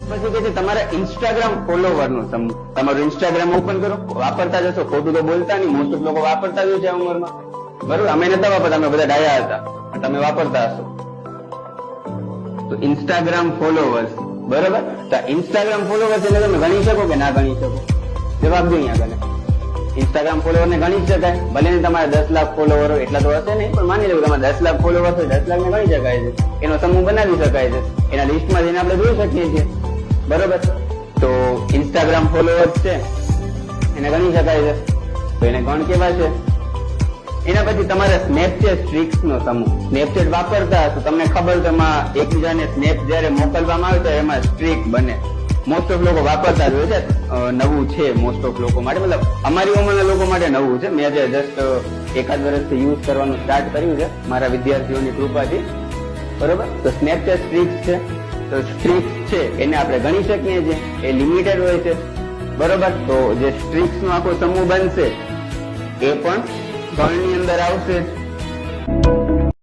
પછી કે છે તમારા ઇન્સ્ટાગ્રામ ફોલોવર નું સમૂહ. તમારું ઇન્સ્ટાગ્રામ ઓપન કરો, વાપરતા જશો, ખોટું તો બોલતા નહીં, મોસ્ટ ઓફ લોકો વાપરતા જ હોય છે આ ઉંમરમાં, બરોબર. અમે નતા વાપરતા, અમે બધા ડાયા હતા, તમે વાપરતા હશો. તો ઇન્સ્ટાગ્રામ ફોલોવર્સ, બરોબર. તો ઇન્સ્ટાગ્રામ ફોલોવર્સ એટલે તમે ગણી શકો કે ના ગણી શકો? જવાબ દો અહીંયા આગળ. ઇન્સ્ટાગ્રામ ફોલોવર ને ગણી શકાય, ભલે ને તમારે 10 લાખ ફોલોવર હોય, એટલા તો હશે નહીં, પણ માની લો તમારે 10 લાખ ફોલોવર હોય, 10 લાખ ને ગણી શકાય છે, એનો સમૂહ બનાવી શકાય છે, એના લિસ્ટમાં જઈને આપણે જોઈ શકીએ છીએ, બરોબર. તો ઇન્સ્ટાગ્રામ ફોલોવર્સ છે એને ગણી શકાય છે, તો એને ગણ કેવા છે. એના પછી તમારે સ્નેપચેટ સ્ટ્રીક્સ નો સમૂહ. સ્નેપચેટ વાપરતા હશો, તમને ખબર છે એમાં એકબીજાને સ્નેપ જયારે મોકલવામાં આવે તો એમાં સ્ટ્રીક બને. મોસ્ટ ઓફ લોકો વાપરતા જ હોય છે, નવું છે મોસ્ટ ઓફ લોકો માટે, મતલબ અમારી ઉંમરના લોકો માટે નવું છે. મેં જસ્ટ એકાદ વર્ષથી યુઝ કરવાનું સ્ટાર્ટ કર્યું છે મારા વિદ્યાર્થીઓની કૃપાથી, બરોબર. તો સ્નેપચેટ સ્ટ્રીક્સ છે, તો સ્ટ્રીક્સ છે એને આપણે ગણી શકીએ છીએ, એ લિમિટેડ હોય છે, બરોબર. તો જે સ્ટ્રીક્સ નો આખો સમૂહ બનશે એ પણ ગણની અંદર આવશે.